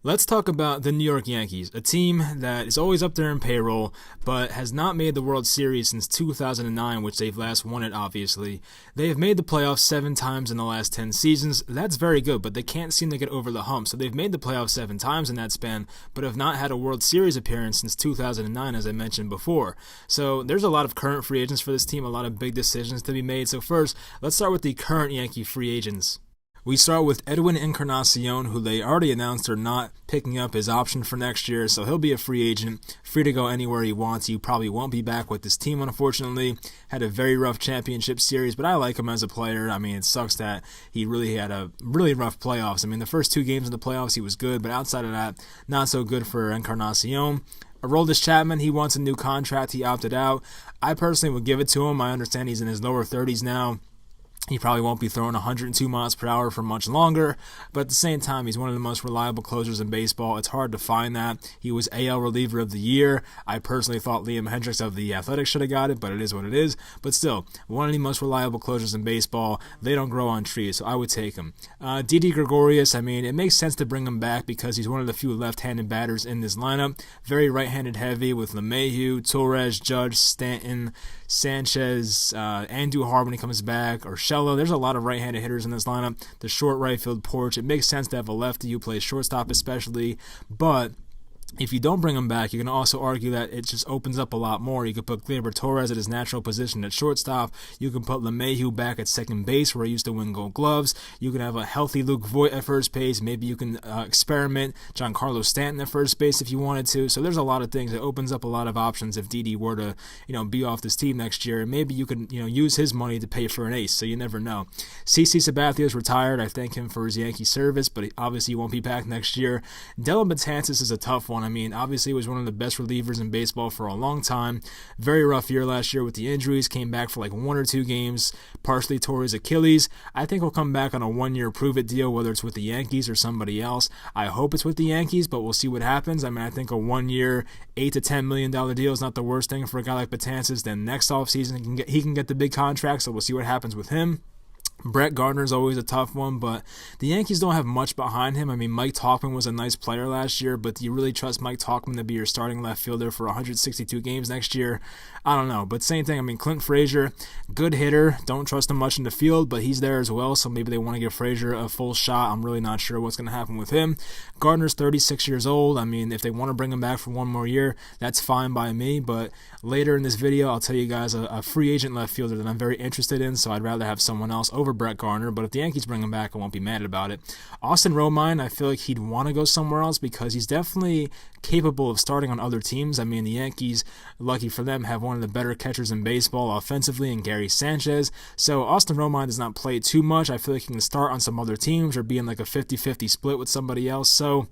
Let's talk about the New York Yankees, a team that is always up there in payroll, but has not made the World Series since 2009, which they've last won it, obviously. They have made the playoffs 7 times in the last 10 seasons. That's very good, but they can't seem to get over the hump. So they've made the playoffs 7 times in that span, but have not had a World Series appearance since 2009, as I mentioned before. So there's a lot of current free agents for this team, a lot of big decisions to be made. So first, let's start with the current Yankee free agents. We start with Edwin Encarnacion, who they already announced are not picking up his option for next year, so he'll be a free agent, free to go anywhere he wants. He probably won't be back with this team, unfortunately. Had a very rough championship series, but I like him as a player. I mean, it sucks that he really had a really rough playoffs. I mean, the first 2 games of the playoffs, he was good, but outside of that, not so good for Encarnacion. Aroldis Chapman, he wants a new contract. He opted out. I personally would give it to him. I understand he's in his lower 30s now. He probably won't be throwing 102 miles per hour for much longer, but at the same time, he's one of the most reliable closers in baseball. It's hard to find that. He was AL Reliever of the Year. I personally thought Liam Hendricks of the Athletics should have got it, but it is what it is. But still, one of the most reliable closers in baseball. They don't grow on trees, so I would take him. Didi Gregorius, I mean, it makes sense to bring him back because he's one of the few left-handed batters in this lineup. Very right-handed heavy with LeMahieu, Torres, Judge, Stanton, Sanchez, Andrew Hart when he comes back, or There's a lot of right-handed hitters in this lineup. The short right field porch. It makes sense to have a lefty who plays shortstop especially, but if you don't bring him back, you can also argue that it just opens up a lot more. You could put Gleyber Torres at his natural position at shortstop. You can put LeMahieu back at second base where he used to win Gold Gloves. You can have a healthy Luke Voit at first base. Maybe you can experiment Giancarlo Stanton at first base if you wanted to. So there's a lot of things. It opens up a lot of options if Didi were to, be off this team next year. And maybe you can, use his money to pay for an ace. So you never know. CC Sabathia's retired. I thank him for his Yankee service, but obviously he won't be back next year. Dellin Betances is a tough one. I mean, obviously he was one of the best relievers in baseball for a long time. Very rough year last year with the injuries. Came back for like 1 or 2 games, partially tore his Achilles. I think he'll come back on a 1-year prove-it deal, whether it's with the Yankees or somebody else. I hope it's with the Yankees, but we'll see what happens. I mean, I think a 1-year, $8 to $10 million deal is not the worst thing for a guy like Betances. Then next offseason, he can get the big contract, so we'll see what happens with him. Brett Gardner's always a tough one, but the Yankees don't have much behind him. I mean, Mike Tauchman was a nice player last year, but do you really trust Mike Tauchman to be your starting left fielder for 162 games next year? I don't know, but same thing. I mean, Clint Frazier, good hitter. Don't trust him much in the field, but he's there as well, so maybe they want to give Frazier a full shot. I'm really not sure what's going to happen with him. Gardner's 36 years old. I mean, if they want to bring him back for 1 more year, that's fine by me, but later in this video, I'll tell you guys a free agent left fielder that I'm very interested in, so I'd rather have someone else over Brett Gardner, but if the Yankees bring him back, I won't be mad about it. Austin Romine, I feel like he'd want to go somewhere else because he's definitely capable of starting on other teams. I mean, the Yankees, lucky for them, have one of the better catchers in baseball offensively in Gary Sanchez, so Austin Romine does not play too much. I feel like he can start on some other teams or be in like a 50-50 split with somebody else, so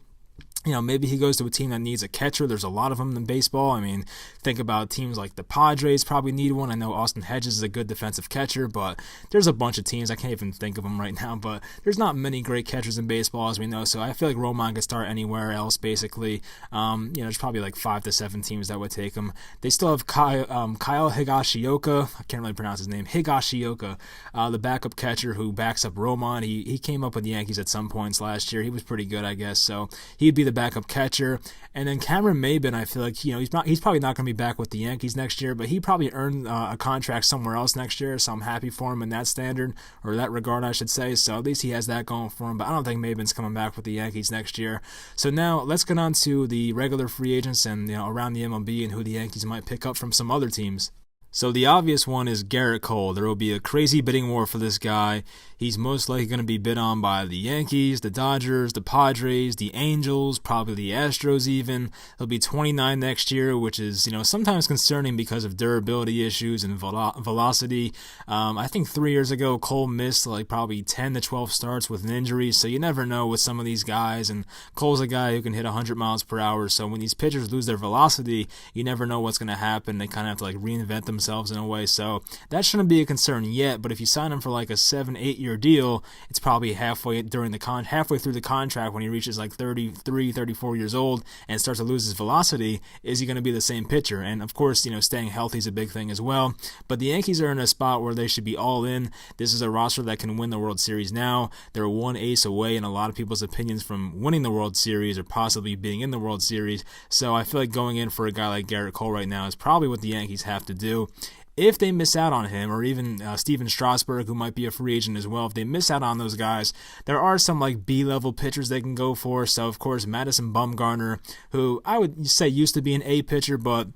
maybe he goes to a team that needs a catcher. There's a lot of them in baseball. I mean, think about teams like the Padres probably need one. I know Austin Hedges is a good defensive catcher, but there's a bunch of teams. I can't even think of them right now, but there's not many great catchers in baseball, as we know, so I feel like Romine could start anywhere else, basically. There's probably like 5 to 7 teams that would take him. They still have Kyle Higashioka. I can't really pronounce his name. Higashioka, the backup catcher who backs up Romine. He came up with the Yankees at some points last year. He was pretty good, I guess, so he'd be the backup catcher. And then Cameron Maybin, I feel like he's probably not going to be back with the Yankees next year, but he probably earned a contract somewhere else next year, so I'm happy for him in that standard, or that regard I should say. So at least he has that going for him, but I don't think Maybin's coming back with the Yankees next year. So now let's get on to the regular free agents and around the MLB and who the Yankees might pick up from some other teams. So the obvious one is Garrett Cole. There will be a crazy bidding war for this guy. He's most likely going to be bid on by the Yankees, the Dodgers, the Padres, the Angels, probably the Astros even. He'll be 29 next year, which is, sometimes concerning because of durability issues and velocity. I think 3 years ago, Cole missed like probably 10 to 12 starts with an injury, so you never know with some of these guys, and Cole's a guy who can hit 100 miles per hour, so when these pitchers lose their velocity, you never know what's going to happen. They kind of have to like reinvent themselves themselves in a way. So that shouldn't be a concern yet. But if you sign him for like a 7-8 year deal, it's probably halfway through the contract when he reaches like 33, 34 years old and starts to lose his velocity. Is he going to be the same pitcher? And of course, staying healthy is a big thing as well. But the Yankees are in a spot where they should be all in. This is a roster that can win the World Series now. They're one ace away in a lot of people's opinions from winning the World Series or possibly being in the World Series. So I feel like going in for a guy like Garrett Cole right now is probably what the Yankees have to do. If they miss out on him, or even Steven Strasburg, who might be a free agent as well, if they miss out on those guys, there are some like B-level pitchers they can go for. So, of course, Madison Bumgarner, who I would say used to be an A pitcher, but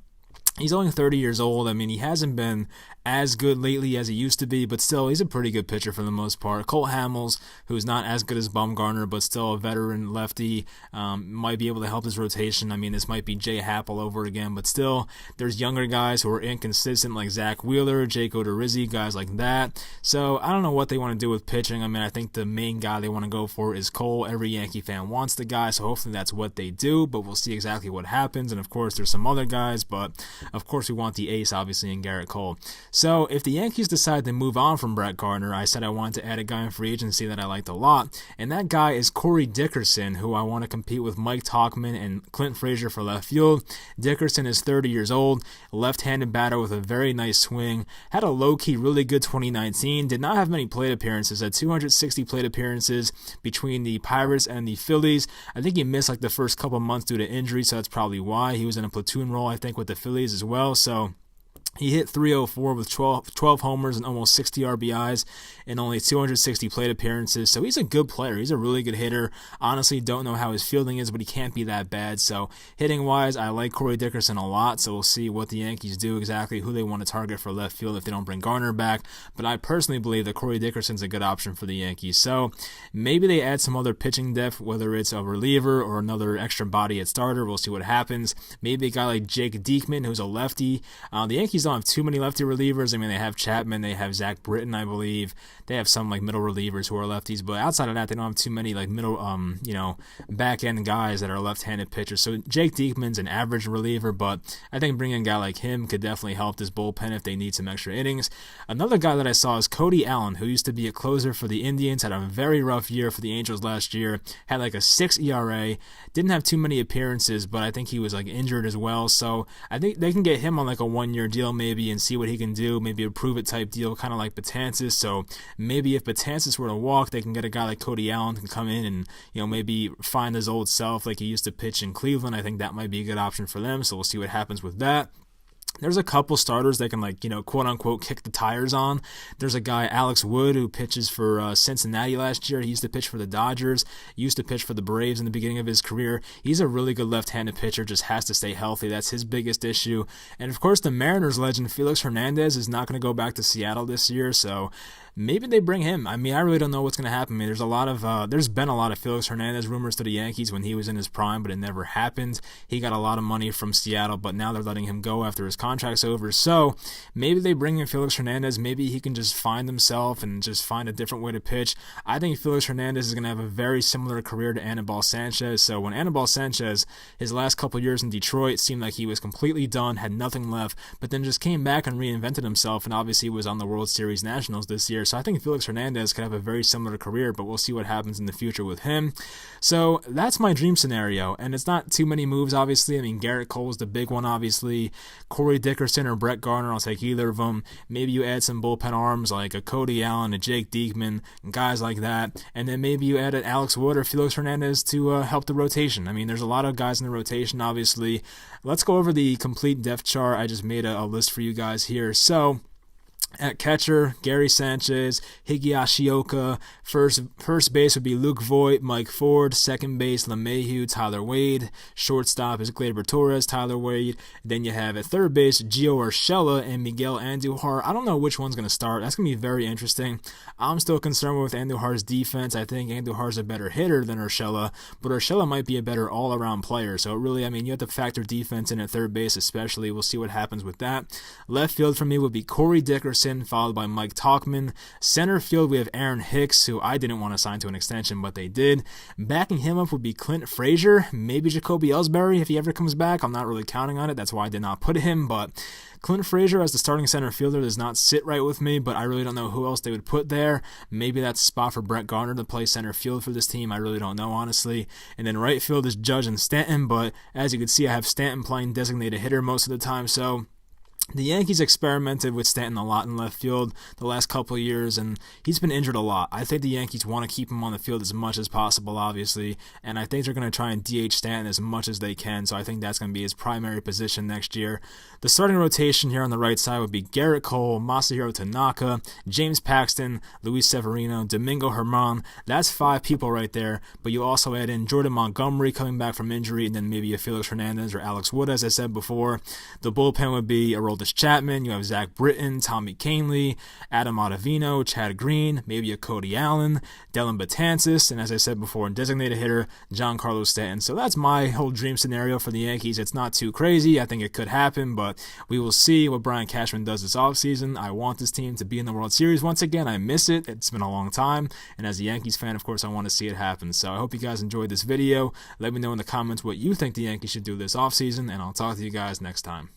he's only 30 years old. I mean, he hasn't been as good lately as he used to be, but still, he's a pretty good pitcher for the most part. Cole Hamels, who's not as good as Bumgarner, but still a veteran lefty, might be able to help his rotation. I mean, this might be Jay Happ all over again, but still, there's younger guys who are inconsistent like Zach Wheeler, Jake Odorizzi, guys like that. So I don't know what they want to do with pitching. I mean, I think the main guy they want to go for is Cole. Every Yankee fan wants the guy, so hopefully that's what they do, but we'll see exactly what happens. And of course, there's some other guys, but of course, we want the ace, obviously, in Garrett Cole. So if the Yankees decide to move on from Brett Gardner, I said I wanted to add a guy in free agency that I liked a lot, and that guy is Corey Dickerson, who I want to compete with Mike Tauchman and Clint Frazier for left field. Dickerson is 30 years old, left-handed batter with a very nice swing, had a low-key really good 2019, did not have many plate appearances, had 260 plate appearances between the Pirates and the Phillies. I think he missed like the first couple months due to injury, so that's probably why. He was in a platoon role, I think, with the Phillies as well, so he hit .304 with 12 homers and almost 60 RBIs in only 260 plate appearances. So he's a good player. He's a really good hitter. Honestly, don't know how his fielding is, but he can't be that bad. So hitting-wise, I like Corey Dickerson a lot. So we'll see what the Yankees do exactly, who they want to target for left field if they don't bring Garner back. But I personally believe that Corey Dickerson's a good option for the Yankees. So maybe they add some other pitching depth, whether it's a reliever or another extra body at starter. We'll see what happens. Maybe a guy like Jake Diekman, who's a lefty. The Yankees don't have too many lefty relievers. I mean, they have Chapman, they have Zach Britton, I believe. They have some like middle relievers who are lefties, but outside of that, they don't have too many like middle, back end guys that are left-handed pitchers. So Jake Diekman's an average reliever, but I think bringing a guy like him could definitely help this bullpen if they need some extra innings. Another guy that I saw is Cody Allen, who used to be a closer for the Indians, had a very rough year for the Angels last year, had like a 6 ERA, didn't have too many appearances, but I think he was like injured as well. So I think they can get him on like a 1-year deal maybe and see what he can do, maybe a prove it type deal, kind of like Betances. So maybe if Betances were to walk, they can get a guy like Cody Allen who can come in and maybe find his old self like he used to pitch in Cleveland. I think that might be a good option for them. So we'll see what happens with that. There's a couple starters that can, quote-unquote, kick the tires on. There's a guy, Alex Wood, who pitches for Cincinnati last year. He used to pitch for the Dodgers, used to pitch for the Braves in the beginning of his career. He's a really good left-handed pitcher, just has to stay healthy. That's his biggest issue. And, of course, the Mariners legend, Felix Hernandez, is not going to go back to Seattle this year, so maybe they bring him. I mean, I really don't know what's going to happen. I mean, there's been a lot of Felix Hernandez rumors to the Yankees when he was in his prime, but it never happened. He got a lot of money from Seattle, but now they're letting him go after his contract's over. So maybe they bring in Felix Hernandez. Maybe he can just find himself and just find a different way to pitch. I think Felix Hernandez is going to have a very similar career to Anibal Sanchez. So when Anibal Sanchez, his last couple years in Detroit, seemed like he was completely done, had nothing left, but then just came back and reinvented himself, and obviously was on the World Series Nationals this year. So I think Felix Hernandez could have a very similar career, but we'll see what happens in the future with him. So that's my dream scenario, and it's not too many moves, obviously. I mean, Garrett Cole is the big one, obviously. Corey Dickerson or Brett Gardner, I'll take either of them. Maybe you add some bullpen arms like a Cody Allen, a Jake Diekman, guys like that, and then maybe you add an Alex Wood or Felix Hernandez to help the rotation. I mean, there's a lot of guys in the rotation, obviously. Let's go over the complete depth chart. I just made a list for you guys here. So at catcher, Gary Sanchez, Hideyoshi Oka. First base would be Luke Voit, Mike Ford. Second base, LeMahieu, Tyler Wade. Shortstop is Gleyber Torres, Tyler Wade. Then you have at third base, Gio Urshela and Miguel Andujar. I don't know which one's going to start. That's going to be very interesting. I'm still concerned with Andujar's defense. I think Andujar's a better hitter than Urshela, but Urshela might be a better all-around player. So really, you have to factor defense in at third base especially. We'll see what happens with that. Left field for me would be Corey Dickerson Jefferson, followed by Mike Tauchman. Center field, we have Aaron Hicks, who I didn't want to sign to an extension, but they did. Backing him up would be Clint Frazier, maybe Jacoby Ellsbury if he ever comes back. I'm not really counting on it. That's why I did not put him, but Clint Frazier as the starting center fielder does not sit right with me, but I really don't know who else they would put there. Maybe that's a spot for Brett Gardner to play center field for this team. I really don't know, honestly. And then right field is Judge and Stanton, but as you can see, I have Stanton playing designated hitter most of the time, so the Yankees experimented with Stanton a lot in left field the last couple of years, and he's been injured a lot. I think the Yankees want to keep him on the field as much as possible, obviously, and I think they're going to try and DH Stanton as much as they can, so I think that's going to be his primary position next year. The starting rotation here on the right side would be Garrett Cole, Masahiro Tanaka, James Paxton, Luis Severino, Domingo Germán. That's 5 people right there, but you also add in Jordan Montgomery coming back from injury, and then maybe a Felix Hernandez or Alex Wood, as I said before. The bullpen would be Aroldis Chapman, you have Zach Britton, Tommy Kahnle, Adam Ottavino, Chad Green, maybe a Cody Allen, Dylan Betances, and as I said before, designated hitter, Giancarlo Stanton. So that's my whole dream scenario for the Yankees. It's not too crazy. I think it could happen, but we will see what Brian Cashman does this offseason. I want this team to be in the World Series once again. I miss it. It's been a long time, and as a Yankees fan, of course, I want to see it happen. So I hope you guys enjoyed this video. Let me know in the comments what you think the Yankees should do this offseason, and I'll talk to you guys next time.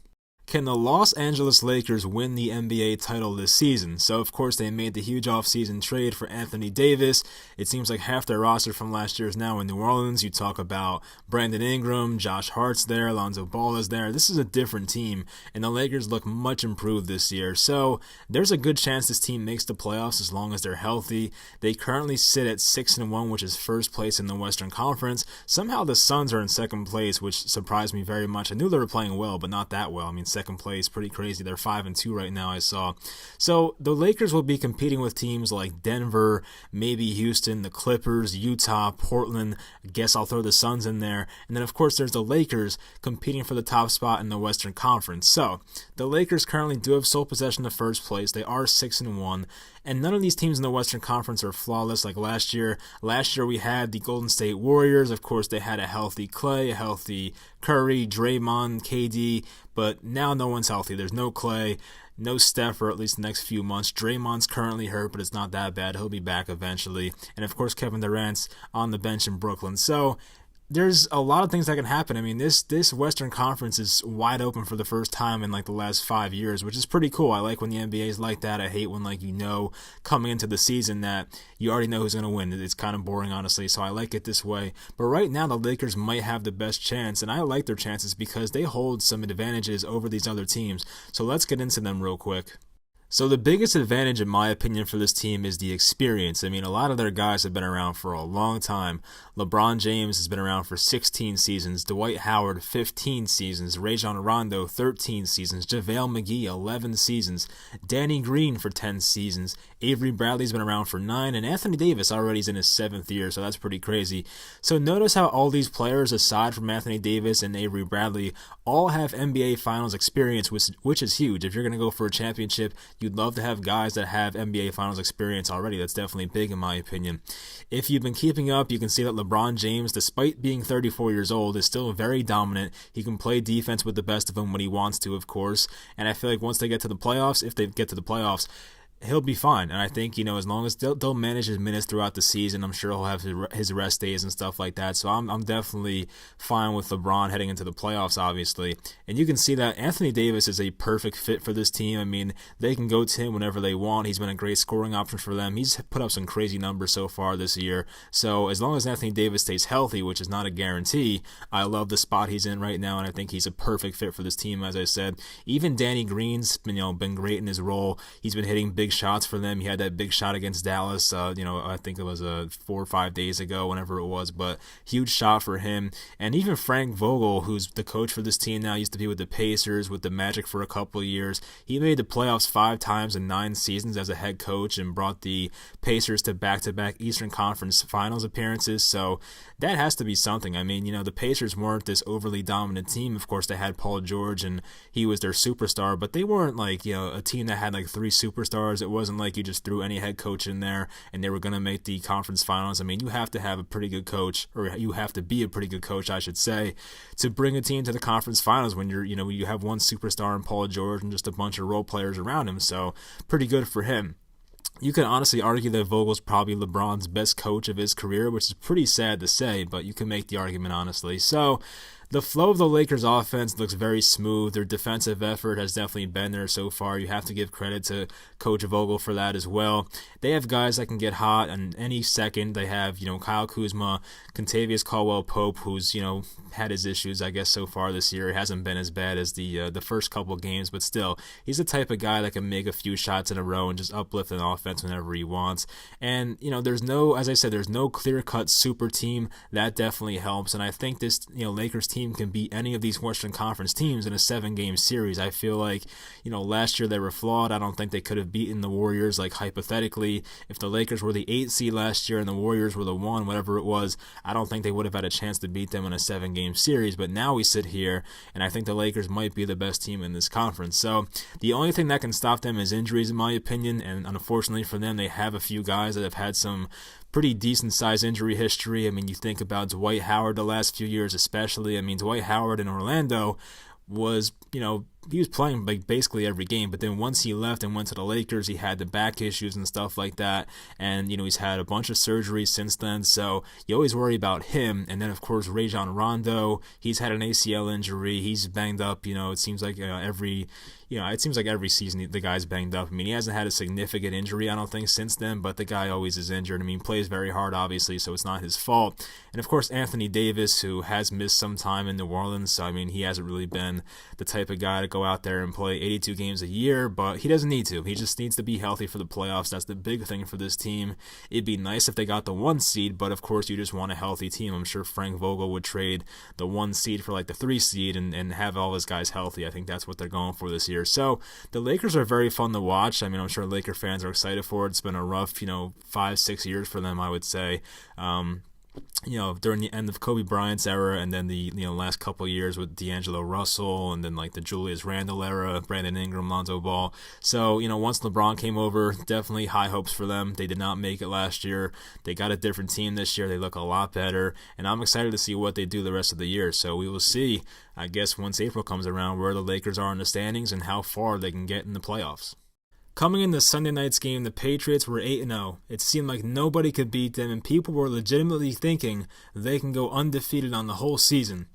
Can the Los Angeles Lakers win the NBA title this season? So, of course, they made the huge offseason trade for Anthony Davis. It seems like half their roster from last year is now in New Orleans. You talk about Brandon Ingram, Josh Hart's there, Lonzo Ball is there. This is a different team, and the Lakers look much improved this year. So, there's a good chance this team makes the playoffs as long as they're healthy. They currently sit at 6-1, which is first place in the Western Conference. Somehow the Suns are in second place, which surprised me very much. I knew they were playing well, but not that well. I mean, second place, pretty crazy. They're 5-2 right now, I saw. So the Lakers will be competing with teams like Denver, maybe Houston, the Clippers, Utah, Portland. I guess I'll throw the Suns in there. And then, of course, there's the Lakers competing for the top spot in the Western Conference. So the Lakers currently do have sole possession of first place. They are 6-1. And none of these teams in the Western Conference are flawless like last year. Last year we had the Golden State Warriors. Of course, they had a healthy Clay, a healthy Curry, Draymond, KD, but now no one's healthy. There's no Clay, no Steph for at least the next few months. Draymond's currently hurt, but it's not that bad. He'll be back eventually. And of course, Kevin Durant's on the bench in Brooklyn. So there's a lot of things that can happen. I mean, this Western Conference is wide open for the first time in like the last 5 years, which is pretty cool. I like when the NBA is like that. I hate when coming into the season that you already know who's going to win. It's kind of boring, honestly, so I like it this way. But right now, the Lakers might have the best chance, and I like their chances because they hold some advantages over these other teams. So let's get into them real quick. So the biggest advantage, in my opinion, for this team is the experience. I mean, a lot of their guys have been around for a long time. LeBron James has been around for 16 seasons. Dwight Howard, 15 seasons. Rajon Rondo, 13 seasons. JaVale McGee, 11 seasons. Danny Green for 10 seasons. Avery Bradley's been around for 9. And Anthony Davis already is in his 7th year, so that's pretty crazy. So notice how all these players, aside from Anthony Davis and Avery Bradley, all have NBA Finals experience, which is huge. If you're going to go for a championship, you'd love to have guys that have NBA Finals experience already. That's definitely big in my opinion. If you've been keeping up, you can see that LeBron James, despite being 34 years old, is still very dominant. He can play defense with the best of them when he wants to, of course. And I feel like once they get to the playoffs, if they get to the playoffs, he'll be fine. And I think, as long as they'll manage his minutes throughout the season, I'm sure he'll have his rest days and stuff like that. So I'm definitely fine with LeBron heading into the playoffs, obviously. And you can see that Anthony Davis is a perfect fit for this team. I mean, they can go to him whenever they want. He's been a great scoring option for them. He's put up some crazy numbers so far this year. So as long as Anthony Davis stays healthy, which is not a guarantee, I love the spot he's in right now, and I think he's a perfect fit for this team, as I said. Even Danny Green's been great in his role. He's been hitting big shots for them. He had that big shot against Dallas, I think it was 4 or 5 days ago, whenever it was, but huge shot for him. And even Frank Vogel, who's the coach for this team now, used to be with the Pacers, with the Magic for a couple of years. He made the playoffs 5 times in 9 seasons as a head coach and brought the Pacers to back-to-back Eastern Conference Finals appearances, so that has to be something. I mean, the Pacers weren't this overly dominant team. Of course, they had Paul George, and he was their superstar, but they weren't a team that had 3 superstars Lakers. It wasn't like you just threw any head coach in there and they were going to make the conference finals. I mean, you have to have a pretty good coach, or you have to be a pretty good coach, I should say, to bring a team to the conference finals when you have one superstar in Paul George and just a bunch of role players around him. So pretty good for him. You can honestly argue that Vogel's probably LeBron's best coach of his career, which is pretty sad to say, but you can make the argument honestly. So the flow of the Lakers offense looks very smooth. Their defensive effort has definitely been there so far. You have to give credit to Coach Vogel for that as well. They have guys that can get hot on any second. They have, Kyle Kuzma, Kentavious Caldwell-Pope, who's, had his issues, I guess, so far this year. It hasn't been as bad as the first couple games, but still, he's the type of guy that can make a few shots in a row and just uplift an offense whenever he wants. And, there's no clear-cut super team. That definitely helps. And I think this, Lakers team can beat any of these Western Conference teams in a 7-game series. I feel like, last year they were flawed. I don't think they could have beaten the Warriors, like hypothetically. If the Lakers were the 8th seed last year and the Warriors were the 1, whatever it was, I don't think they would have had a chance to beat them in a 7-game series. But now we sit here, and I think the Lakers might be the best team in this conference. So the only thing that can stop them is injuries, in my opinion, and unfortunately for them, they have a few guys that have had some pretty decent size injury history. I mean, you think about Dwight Howard the last few years especially. I mean, Dwight Howard in Orlando was, he was playing like basically every game, but then once he left and went to the Lakers, he had the back issues and stuff like that, and he's had a bunch of surgeries since then, so you always worry about him. And then of course Rajon Rondo, he's had an ACL injury, he's banged up. It seems like every season the guy's banged up. I mean, he hasn't had a significant injury, I don't think, since then, but the guy always is injured. I mean, plays very hard, obviously, so it's not his fault. And of course, Anthony Davis, who has missed some time in New Orleans, so I mean, he hasn't really been the type of guy to go out there and play 82 games a year, but he doesn't need to. He just needs to be healthy for the playoffs. That's the big thing for this team. It'd be nice if they got the 1 seed, but of course, you just want a healthy team. I'm sure Frank Vogel would trade the 1 seed for like the 3 seed and have all his guys healthy. I think that's what they're going for this year. So the Lakers are very fun to watch. I mean, I'm sure Laker fans are excited for it. It's been a rough, 5-6 years for them, I would say. During the end of Kobe Bryant's era, and then the last couple of years with D'Angelo Russell, and then like the Julius Randle era, Brandon Ingram, Lonzo Ball. So once LeBron came over, definitely high hopes for them. They did not make it last year. They got a different team this year. They look a lot better, and I'm excited to see what they do the rest of the year. So we will see, I guess, once April comes around, where the Lakers are in the standings and how far they can get in the playoffs. Coming into Sunday night's game, the Patriots were 8-0. It seemed like nobody could beat them, and people were legitimately thinking they can go undefeated on the whole season.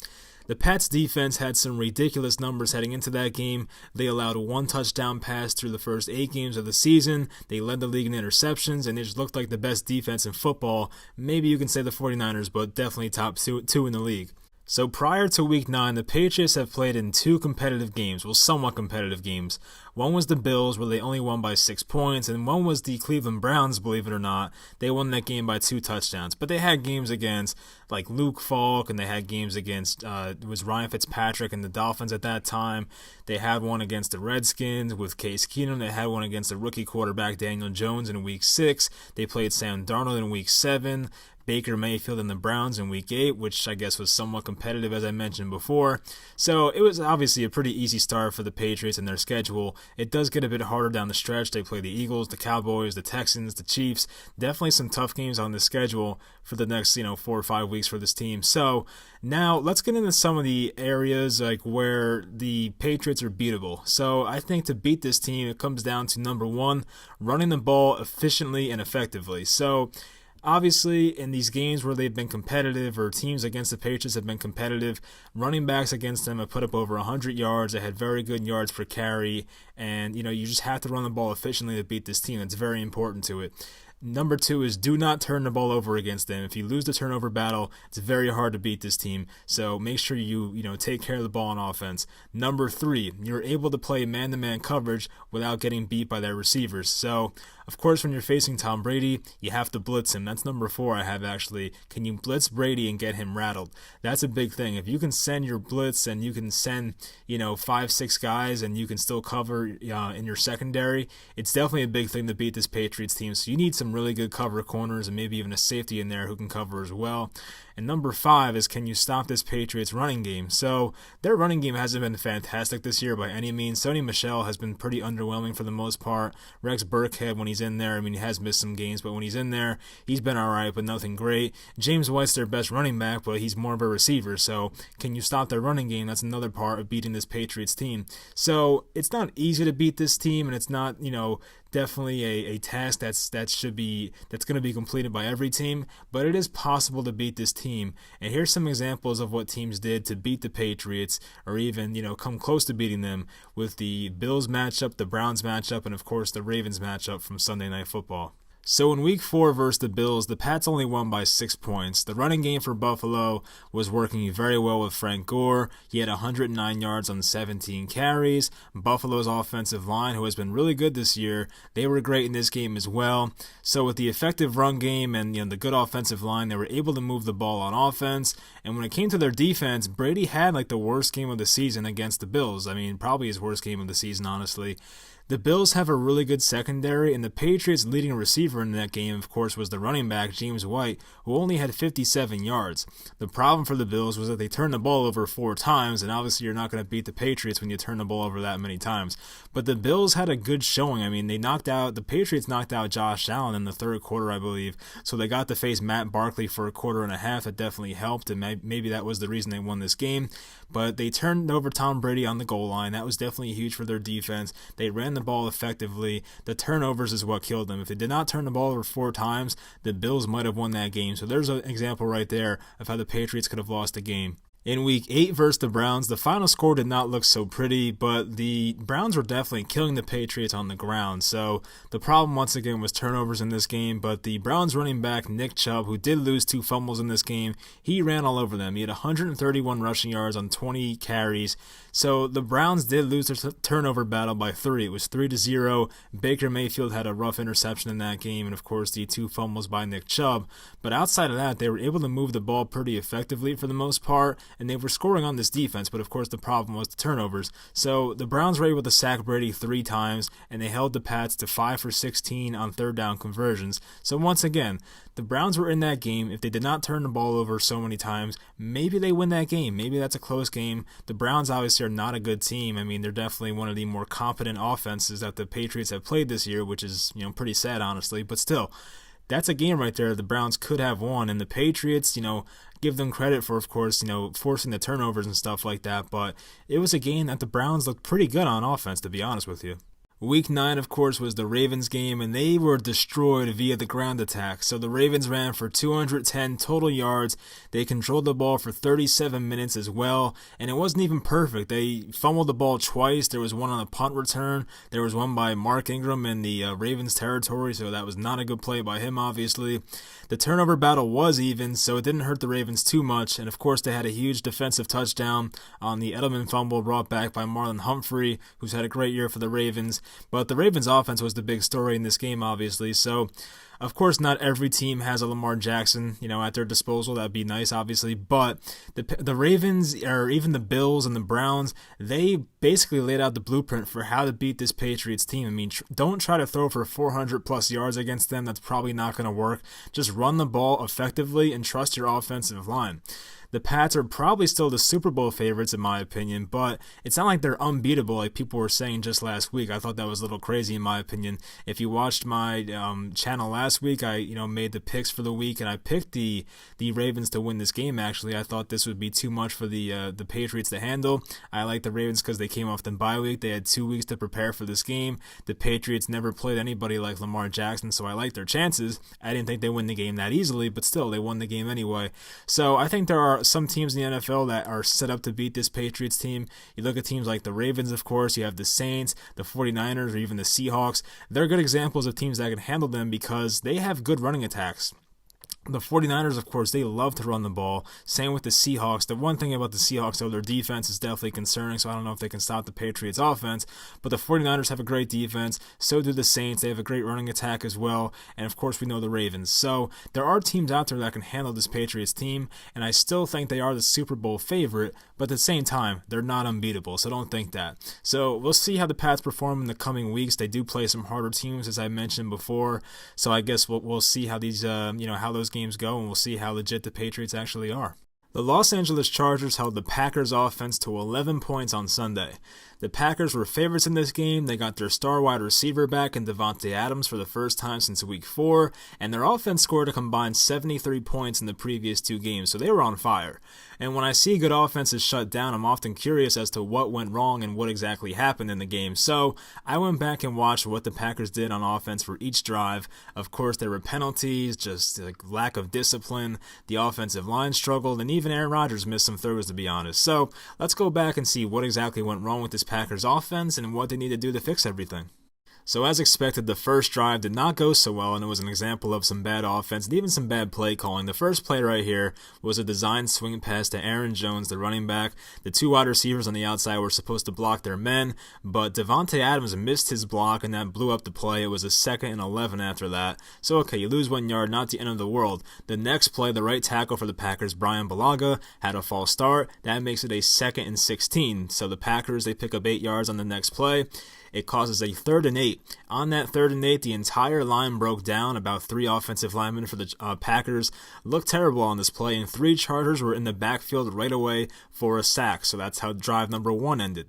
The Pats defense had some ridiculous numbers heading into that game. They allowed 1 touchdown pass through the first 8 games of the season. They led the league in interceptions, and they just looked like the best defense in football. Maybe you can say the 49ers, but definitely top two in the league. So prior to Week 9, the Patriots have played in 2 competitive games, well, somewhat competitive games. One was the Bills, where they only won by 6 points, and one was the Cleveland Browns, believe it or not. They won that game by 2 touchdowns. But they had games against, like, Luke Falk, and they had games against, it was Ryan Fitzpatrick and the Dolphins at that time. They had one against the Redskins with Case Keenum. They had one against the rookie quarterback Daniel Jones in Week 6. They played Sam Darnold in Week 7. Baker Mayfield and the Browns in Week 8, which I guess was somewhat competitive, as I mentioned before. So it was obviously a pretty easy start for the Patriots in their schedule. It does get a bit harder down the stretch. They play the Eagles, the Cowboys, the Texans, the Chiefs. Definitely some tough games on the schedule for the next 4 or 5 weeks for this team. So now let's get into some of the areas like where the Patriots are beatable. So I think to beat this team, it comes down to number 1, running the ball efficiently and effectively. So obviously, in these games where they've been competitive, or teams against the Patriots have been competitive, running backs against them have put up over 100 yards. They had very good yards per carry, and you just have to run the ball efficiently to beat this team. That's very important to it. Number 2 is do not turn the ball over against them. If you lose the turnover battle, it's very hard to beat this team. So make sure you take care of the ball on offense. Number 3, you're able to play man-to-man coverage without getting beat by their receivers. So, of course, when you're facing Tom Brady, you have to blitz him. That's number 4 I have, actually. Can you blitz Brady and get him rattled? That's a big thing. If you can send your blitz and you can send 5-6 guys and you can still cover in your secondary, it's definitely a big thing to beat this Patriots team. So you need some really good cover corners and maybe even a safety in there who can cover as well. And number 5 is, can you stop this Patriots running game? So their running game hasn't been fantastic this year by any means. Sony Michel has been pretty underwhelming for the most part. Rex Burkhead, when he's in there, I mean, he has missed some games, but when he's in there, he's been all right, but nothing great. James White's their best running back, but he's more of a receiver. So can you stop their running game? That's another part of beating this Patriots team. So it's not easy to beat this team, and it's not, definitely a task that's going to be completed by every team, but it is possible to beat this team. And here's some examples of what teams did to beat the Patriots, or even come close to beating them, with the Bills matchup, the Browns matchup, and of course the Ravens matchup from Sunday Night Football. So in Week 4 versus the Bills, the Pats only won by 6 points. The running game for Buffalo was working very well with Frank Gore. He had 109 yards on 17 carries. Buffalo's offensive line, who has been really good this year, they were great in this game as well. So with the effective run game and the good offensive line, they were able to move the ball on offense. And when it came to their defense, Brady had the worst game of the season against the Bills. I mean, probably his worst game of the season, honestly. The Bills have a really good secondary, and the Patriots' leading receiver in that game, of course, was the running back, James White, who only had 57 yards. The problem for the Bills was that they turned the ball over 4 times, and obviously you're not going to beat the Patriots when you turn the ball over that many times. But the Bills had a good showing. I mean, the Patriots knocked out Josh Allen in the third quarter, I believe, so they got to face Matt Barkley for a quarter and a half. That definitely helped, and maybe that was the reason they won this game. But they turned over Tom Brady on the goal line. That was definitely huge for their defense. They ran the ball effectively. The turnovers is what killed them. If they did not turn the ball over 4 times, the Bills might have won that game. So there's an example right there of how the Patriots could have lost the game. In Week 8 versus the Browns, the final score did not look so pretty, but the Browns were definitely killing the Patriots on the ground. So the problem once again was turnovers in this game, but the Browns running back Nick Chubb, who did lose 2 fumbles in this game, he ran all over them. He had 131 rushing yards on 20 carries. So the Browns did lose their turnover battle by 3. It was 3-0. Baker Mayfield had a rough interception in that game, and of course the 2 fumbles by Nick Chubb. But outside of that, they were able to move the ball pretty effectively for the most part, and they were scoring on this defense, but of course the problem was the turnovers. So the Browns were able to sack Brady 3 times, and they held the Pats to 5 for 16 on third down conversions. So once again, the Browns were in that game. If they did not turn the ball over so many times, maybe they win that game. Maybe that's a close game. The Browns obviously are not a good team. I mean, they're definitely one of the more competent offenses that the Patriots have played this year, which is, pretty sad, honestly, but still. That's a game right there the Browns could have won, and the Patriots, give them credit for, of course, forcing the turnovers and stuff like that, but it was a game that the Browns looked pretty good on offense, to be honest with you. Week 9, of course, was the Ravens game, and they were destroyed via the ground attack. So the Ravens ran for 210 total yards. They controlled the ball for 37 minutes as well, and it wasn't even perfect. They fumbled the ball twice. There was one on a punt return. There was one by Mark Ingram in the Ravens territory, so that was not a good play by him, obviously. The turnover battle was even, so it didn't hurt the Ravens too much, and of course they had a huge defensive touchdown on the Edelman fumble brought back by Marlon Humphrey, who's had a great year for the Ravens. But the Ravens' offense was the big story in this game, obviously. So, of course, not every team has a Lamar Jackson, at their disposal. That'd be nice, obviously. But the Ravens, or even the Bills and the Browns, they basically laid out the blueprint for how to beat this Patriots team. I mean, don't try to throw for 400-plus yards against them. That's probably not going to work. Just run the ball effectively and trust your offensive line. The Pats are probably still the Super Bowl favorites, in my opinion, but it's not like they're unbeatable like people were saying just last week. I thought that was a little crazy, in my opinion. If you watched my channel last week, I made the picks for the week, and I picked the Ravens to win this game, actually. I thought this would be too much for the Patriots to handle. I like the Ravens because they came off the bye week. They had 2 weeks to prepare for this game. The Patriots never played anybody like Lamar Jackson, so I like their chances. I didn't think they win the game that easily, but still, they won the game anyway. So I think there are some teams in the NFL that are set up to beat this Patriots team. You look at teams like the Ravens, of course, you have the Saints, the 49ers, or even the Seahawks. They're good examples of teams that can handle them because they have good running attacks. The 49ers, of course, they love to run the ball. Same with the Seahawks. The one thing about the Seahawks, though, their defense is definitely concerning, so I don't know if they can stop the Patriots' offense. But the 49ers have a great defense. So do the Saints. They have a great running attack as well. And, of course, we know the Ravens. So there are teams out there that can handle this Patriots team, and I still think they are the Super Bowl favorite. But at the same time, they're not unbeatable, so don't think that. So we'll see how the Pats perform in the coming weeks. They do play some harder teams, as I mentioned before. So I guess we'll see how these, how those games go, and we'll see how legit the Patriots actually are. The Los Angeles Chargers held the Packers offense to 11 points on Sunday. The Packers were favorites in this game. They got their star wide receiver back in Davante Adams for the first time since Week 4, and their offense scored a combined 73 points in the previous 2 games, so they were on fire. And when I see good offenses shut down, I'm often curious as to what went wrong and what exactly happened in the game. So I went back and watched what the Packers did on offense for each drive. Of course, there were penalties, just lack of discipline. The offensive line struggled, and even Aaron Rodgers missed some throws, to be honest. So let's go back and see what exactly went wrong with this Packers offense and what they need to do to fix everything. So as expected, the first drive did not go so well, and it was an example of some bad offense and even some bad play calling. The first play right here was a designed swing pass to Aaron Jones, the running back. The 2 wide receivers on the outside were supposed to block their men, but Davante Adams missed his block, and that blew up the play. It was a 2nd and 11 after that. So okay, you lose 1 yard, not the end of the world. The next play, the right tackle for the Packers, Brian Bulaga, had a false start. That makes it a 2nd and 16. So the Packers, they pick up 8 yards on the next play. It causes a 3rd and 8. On that 3rd and 8, the entire line broke down. About 3 offensive linemen for the Packers looked terrible on this play, and 3 Chargers were in the backfield right away for a sack. So that's how drive number 1 ended.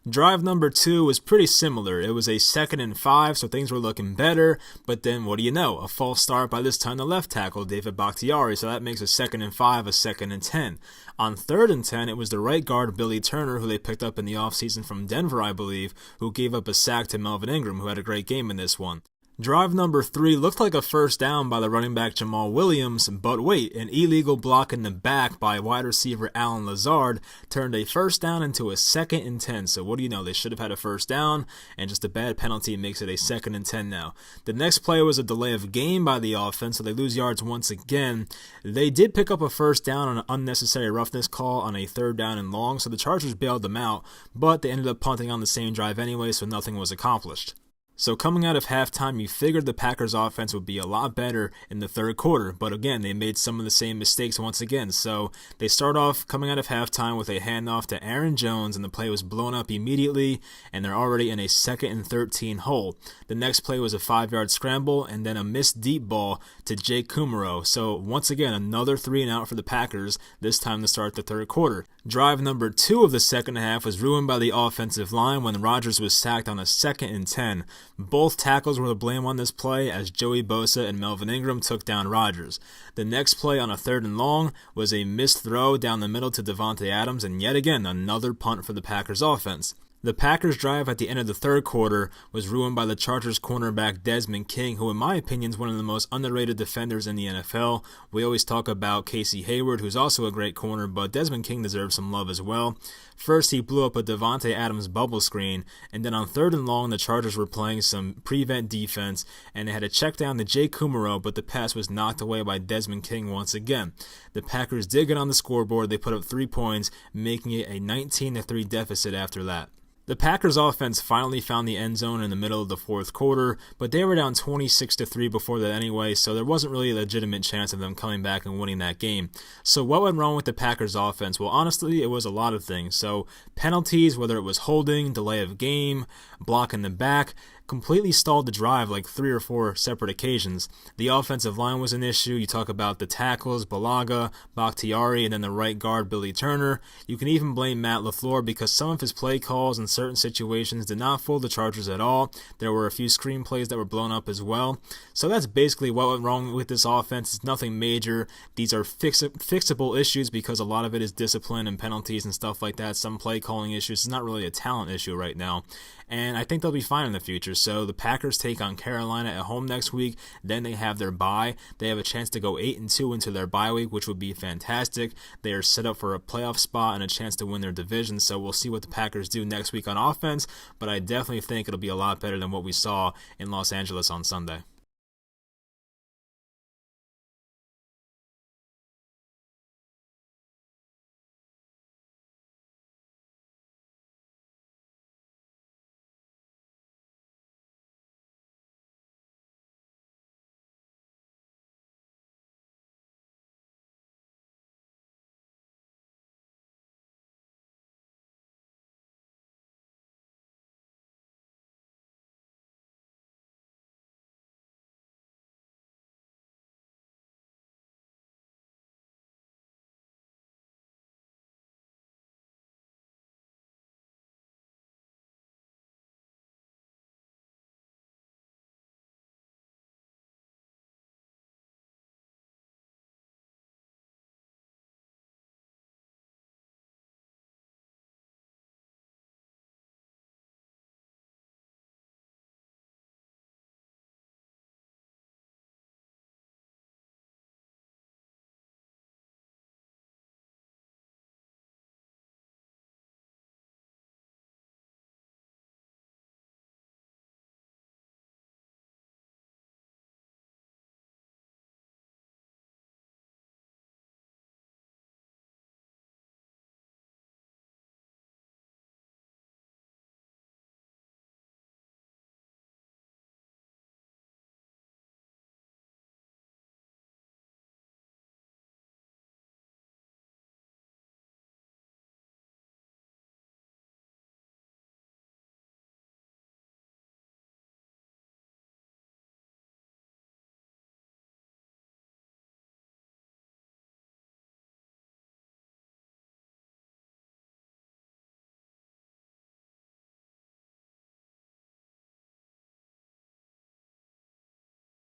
Drive number 2 was pretty similar. It was a 2nd and 5, so things were looking better, but then what do you know? A false start by this time the left tackle, David Bakhtiari, so that makes a 2nd and 5 a 2nd and 10. On 3rd and 10, it was the right guard, Billy Turner, who they picked up in the offseason from Denver, I believe, who gave up a sack to Melvin Ingram, who had a great game in this one. Drive number 3 looked like a first down by the running back Jamal Williams, but wait, an illegal block in the back by wide receiver Allen Lazard turned a first down into a 2nd and 10. So what do you know? They should have had a first down, and just a bad penalty makes it a 2nd and 10 now. The next play was a delay of game by the offense, so they lose yards once again. They did pick up a first down on an unnecessary roughness call on a 3rd down and long, so the Chargers bailed them out, but they ended up punting on the same drive anyway, so nothing was accomplished. So coming out of halftime, you figured the Packers offense would be a lot better in the 3rd quarter, but again, they made some of the same mistakes once again. So they start off coming out of halftime with a handoff to Aaron Jones, and the play was blown up immediately, and they're already in a 2nd and 13 hole. The next play was a 5-yard scramble, and then a missed deep ball to Jake Kumaro. So once again, another 3 and out for the Packers, this time to start the 3rd quarter. Drive number 2 of the second half was ruined by the offensive line when Rodgers was sacked on a 2nd and 10. Both tackles were to blame on this play as Joey Bosa and Melvin Ingram took down Rodgers. The next play on a 3rd and long was a missed throw down the middle to Davante Adams, and yet again another punt for the Packers offense. The Packers' drive at the end of the 3rd quarter was ruined by the Chargers cornerback Desmond King, who in my opinion is one of the most underrated defenders in the NFL. We always talk about Casey Hayward, who's also a great corner, but Desmond King deserves some love as well. First, he blew up a Davante Adams bubble screen, and then on 3rd and long, the Chargers were playing some prevent defense, and they had a check down to Jake Kumaro, but the pass was knocked away by Desmond King once again. The Packers did get on the scoreboard. They put up 3 points, making it a 19-3 deficit after that. The Packers offense finally found the end zone in the middle of the 4th quarter, but they were down 26-3 before that anyway, so there wasn't really a legitimate chance of them coming back and winning that game. So what went wrong with the Packers offense? Well, honestly, it was a lot of things. So penalties, whether it was holding, delay of game, block in the back, completely stalled the drive like 3 or 4 separate occasions. The offensive line was an issue. You talk about the tackles, Bulaga, Bakhtiari, and then the right guard, Billy Turner. You can even blame Matt LaFleur because some of his play calls in certain situations did not fool the Chargers at all. There were a few screenplays that were blown up as well. So that's basically what went wrong with this offense. It's nothing major. These are fixable issues because a lot of it is discipline and penalties and stuff like that. Some play calling issues. It's not really a talent issue right now. And I think they'll be fine in the future. So the Packers take on Carolina at home next week. Then they have their bye. They have a chance to go 8-2 into their bye week, which would be fantastic. They are set up for a playoff spot and a chance to win their division. So we'll see what the Packers do next week on offense. But I definitely think it'll be a lot better than what we saw in Los Angeles on Sunday.